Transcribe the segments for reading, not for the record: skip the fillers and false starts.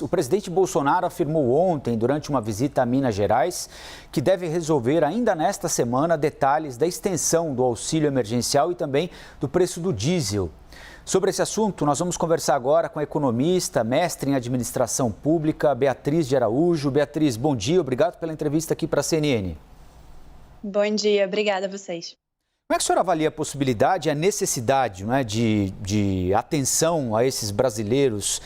O presidente Bolsonaro afirmou ontem, durante uma visita a Minas Gerais, que deve resolver ainda nesta semana detalhes da extensão do auxílio emergencial e também do preço do diesel. Sobre esse assunto, nós vamos conversar agora com a economista, mestre em administração pública, Beatriz de Araújo. Beatriz, bom dia, obrigado pela entrevista aqui para a CNN. Bom dia, obrigada a vocês. Como é que a senhora avalia a possibilidade e a necessidade, de atenção a esses brasileiros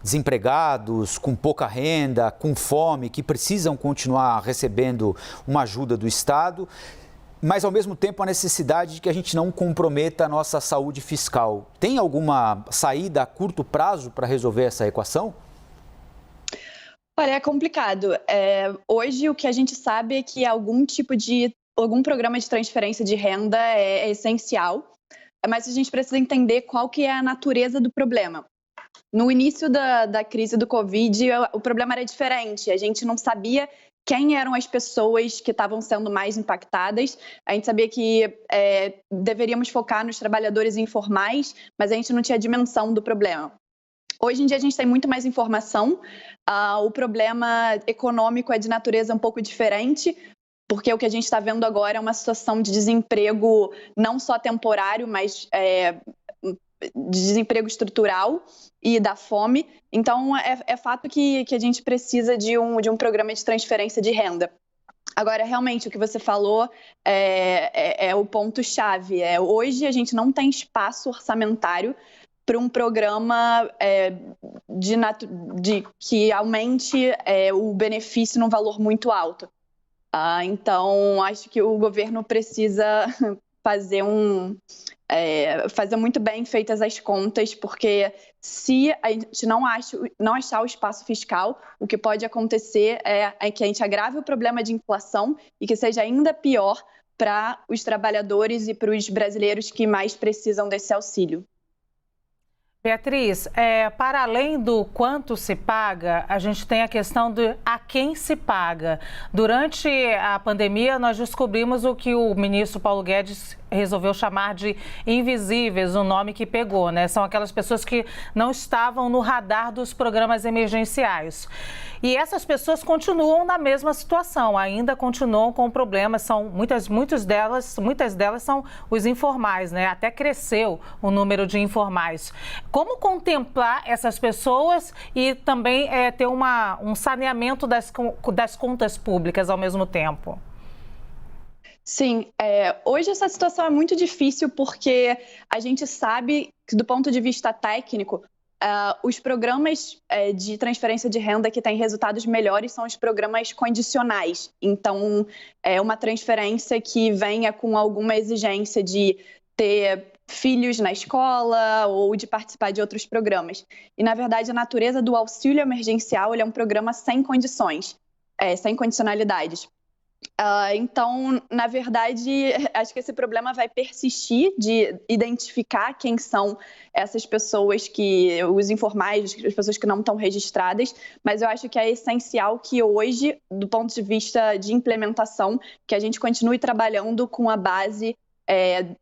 desempregados, com pouca renda, com fome, que precisam continuar recebendo uma ajuda do Estado, mas ao mesmo tempo a necessidade de que a gente não comprometa a nossa saúde fiscal? Tem alguma saída a curto prazo para resolver essa equação? Olha, é complicado. Hoje o que a gente sabe é que algum programa de transferência de renda é essencial, mas a gente precisa entender qual que é a natureza do problema. No início da crise do Covid, o problema era diferente. A gente não sabia quem eram as pessoas que estavam sendo mais impactadas. A gente sabia que deveríamos focar nos trabalhadores informais, mas a gente não tinha a dimensão do problema. Hoje em dia a gente tem muito mais informação. O problema econômico é de natureza um pouco diferente, porque o que a gente está vendo agora é uma situação de desemprego não só temporário, mas de desemprego estrutural e da fome. Então, é fato que a gente precisa de um programa de transferência de renda. Agora, realmente, o que você falou é o ponto-chave. Hoje, a gente não tem espaço orçamentário para um programa que aumente o benefício num valor muito alto. Então, acho que o governo precisa fazer muito bem feitas as contas, porque se a gente não achar o espaço fiscal, o que pode acontecer é que a gente agrave o problema de inflação e que seja ainda pior para os trabalhadores e para os brasileiros que mais precisam desse auxílio. Beatriz, para além do quanto se paga, a gente tem a questão de a quem se paga. Durante a pandemia, nós descobrimos o que o ministro Paulo Guedes resolveu chamar de invisíveis, o nome que pegou, né? São aquelas pessoas que não estavam no radar dos programas emergenciais. E essas pessoas continuam na mesma situação, ainda continuam com problemas, muitas delas são os informais, né? Até cresceu o número de informais. Como contemplar essas pessoas e também ter um saneamento das contas públicas ao mesmo tempo? Sim, hoje essa situação é muito difícil porque a gente sabe que, do ponto de vista técnico, os programas de transferência de renda que têm resultados melhores são os programas condicionais. Então, é uma transferência que venha com alguma exigência de ter filhos na escola ou de participar de outros programas. E, na verdade, a natureza do auxílio emergencial ele é um programa sem condições, sem condicionalidades. Então, na verdade, acho que esse problema vai persistir de identificar quem são essas pessoas os informais, as pessoas que não estão registradas, mas eu acho que é essencial que hoje, do ponto de vista de implementação, que a gente continue trabalhando com a base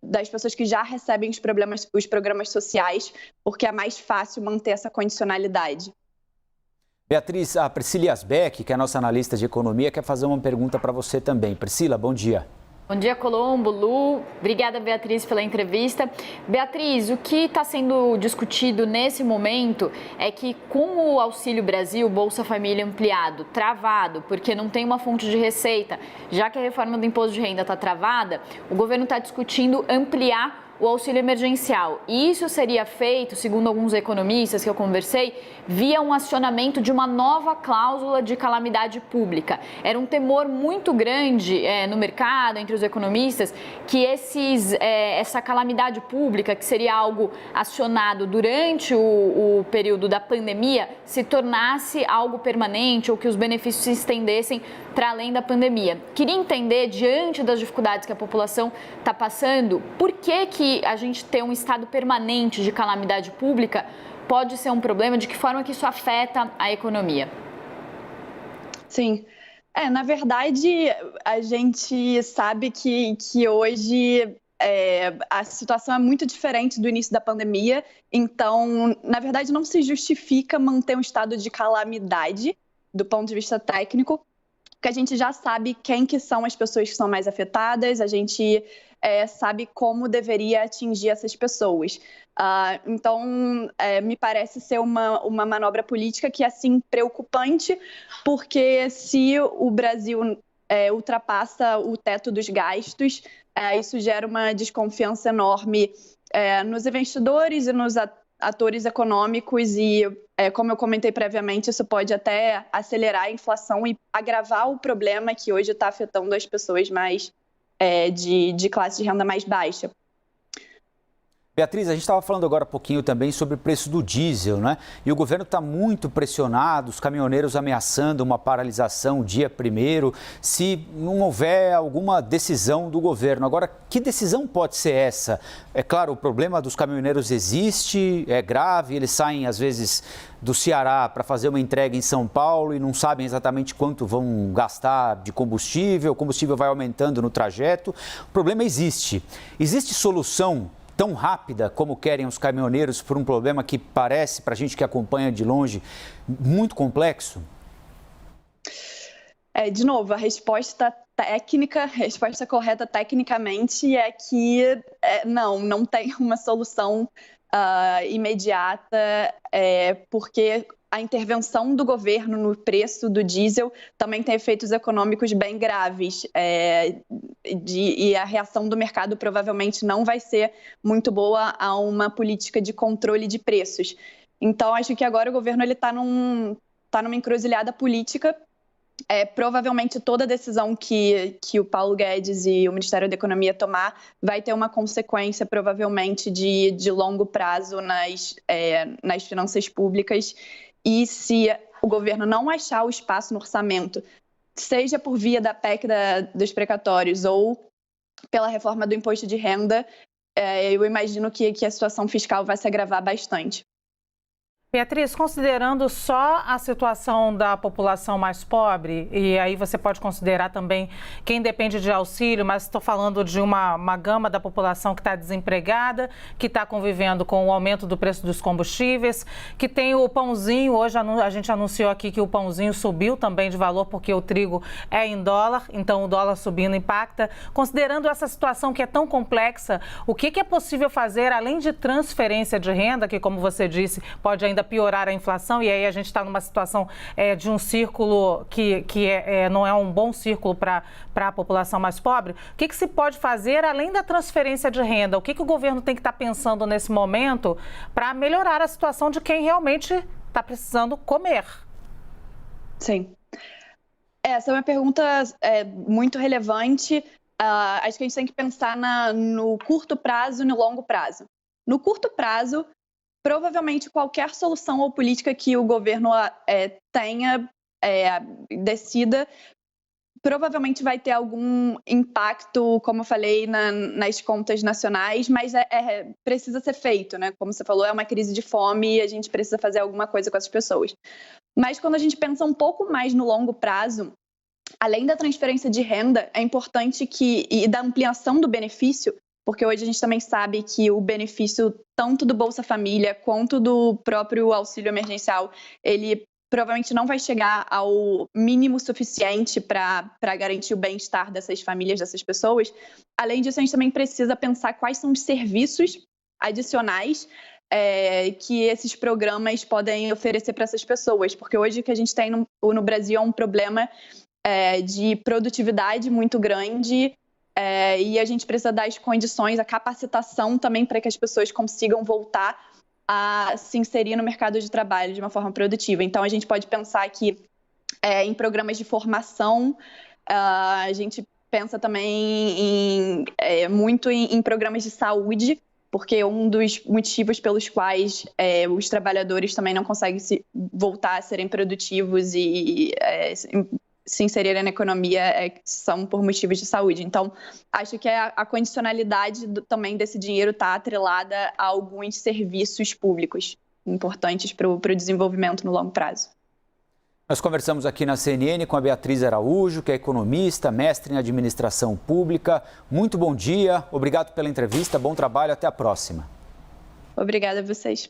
das pessoas que já recebem os programas sociais, porque é mais fácil manter essa condicionalidade. Beatriz, a Priscila Asbeck, que é a nossa analista de economia, quer fazer uma pergunta para você também. Priscila, bom dia. Bom dia, Colombo, Lu. Obrigada, Beatriz, pela entrevista. Beatriz, o que está sendo discutido nesse momento é que com o Auxílio Brasil, Bolsa Família ampliado, travado, porque não tem uma fonte de receita, já que a reforma do imposto de renda está travada, o governo está discutindo ampliar o auxílio emergencial. E isso seria feito, segundo alguns economistas que eu conversei, via um acionamento de uma nova cláusula de calamidade pública. Era um temor muito grande no mercado, entre os economistas, que essa calamidade pública, que seria algo acionado durante o período da pandemia, se tornasse algo permanente ou que os benefícios se estendessem para além da pandemia. Queria entender, diante das dificuldades que a população está passando, por que a gente ter um estado permanente de calamidade pública pode ser um problema, de que forma que isso afeta a economia? Sim, na verdade, a gente sabe que hoje a situação é muito diferente do início da pandemia, então, na verdade, não se justifica manter um estado de calamidade do ponto de vista técnico, porque a gente já sabe quem que são as pessoas que são mais afetadas, a gente sabe como deveria atingir essas pessoas. Então, me parece ser uma manobra política que é, assim, preocupante, porque se o Brasil ultrapassa o teto dos gastos, isso gera uma desconfiança enorme nos investidores e nos atores econômicos e, como eu comentei previamente, isso pode até acelerar a inflação e agravar o problema que hoje está afetando as pessoas mais de classe de renda mais baixa. Beatriz, a gente estava falando agora há pouquinho também sobre o preço do diesel, né? E o governo está muito pressionado, os caminhoneiros ameaçando uma paralisação dia 1º, se não houver alguma decisão do governo. Agora, que decisão pode ser essa? É claro, o problema dos caminhoneiros existe, é grave, eles saem às vezes do Ceará para fazer uma entrega em São Paulo e não sabem exatamente quanto vão gastar de combustível, o combustível vai aumentando no trajeto. O problema existe. Existe solução tão rápida como querem os caminhoneiros por um problema que parece, para a gente que acompanha de longe, muito complexo? De novo, a resposta correta tecnicamente é que não tem uma solução imediata, porque a intervenção do governo no preço do diesel também tem efeitos econômicos bem graves e a reação do mercado provavelmente não vai ser muito boa a uma política de controle de preços. Então, acho que agora o governo está numa encruzilhada política. Provavelmente toda decisão que o Paulo Guedes e o Ministério da Economia tomar vai ter uma consequência provavelmente de longo prazo nas finanças públicas. E se o governo não achar o espaço no orçamento, seja por via da PEC dos precatórios ou pela reforma do imposto de renda, eu imagino que a situação fiscal vai se agravar bastante. Beatriz, considerando só a situação da população mais pobre, e aí você pode considerar também quem depende de auxílio, mas estou falando de uma gama da população que está desempregada, que está convivendo com o aumento do preço dos combustíveis, que tem o pãozinho, hoje a gente anunciou aqui que o pãozinho subiu também de valor porque o trigo é em dólar, então o dólar subindo impacta. Considerando essa situação que é tão complexa, o que é possível fazer além de transferência de renda, que como você disse, pode ainda piorar a inflação, e aí a gente está numa situação de um círculo que não é um bom círculo para a população mais pobre. O que se pode fazer além da transferência de renda? O que o governo tem que estar pensando nesse momento para melhorar a situação de quem realmente está precisando comer? Sim. Essa é uma pergunta muito relevante. Acho que a gente tem que pensar no curto prazo e no longo prazo. No curto prazo, provavelmente qualquer solução ou política que o governo decida, provavelmente vai ter algum impacto, como eu falei, nas contas nacionais, mas precisa ser feito, né? Como você falou, é uma crise de fome e a gente precisa fazer alguma coisa com essas pessoas. Mas quando a gente pensa um pouco mais no longo prazo, além da transferência de renda, é importante e da ampliação do benefício, porque hoje a gente também sabe que o benefício tanto do Bolsa Família quanto do próprio auxílio emergencial, ele provavelmente não vai chegar ao mínimo suficiente para garantir o bem-estar dessas famílias, dessas pessoas. Além disso, a gente também precisa pensar quais são os serviços adicionais que esses programas podem oferecer para essas pessoas, porque hoje o que a gente tem no Brasil é um problema de produtividade muito grande, e a gente precisa dar as condições, a capacitação também para que as pessoas consigam voltar a se inserir no mercado de trabalho de uma forma produtiva. Então, a gente pode pensar aqui em programas de formação, a gente pensa também muito em programas de saúde, porque um dos motivos pelos quais os trabalhadores também não conseguem voltar a serem produtivos e se inserirem na economia são por motivos de saúde. Então, acho que a condicionalidade também desse dinheiro está atrelada a alguns serviços públicos importantes para o desenvolvimento no longo prazo. Nós conversamos aqui na CNN com a Beatriz Araújo, que é economista, mestre em administração pública. Muito bom dia, obrigado pela entrevista, bom trabalho, até a próxima. Obrigada a vocês.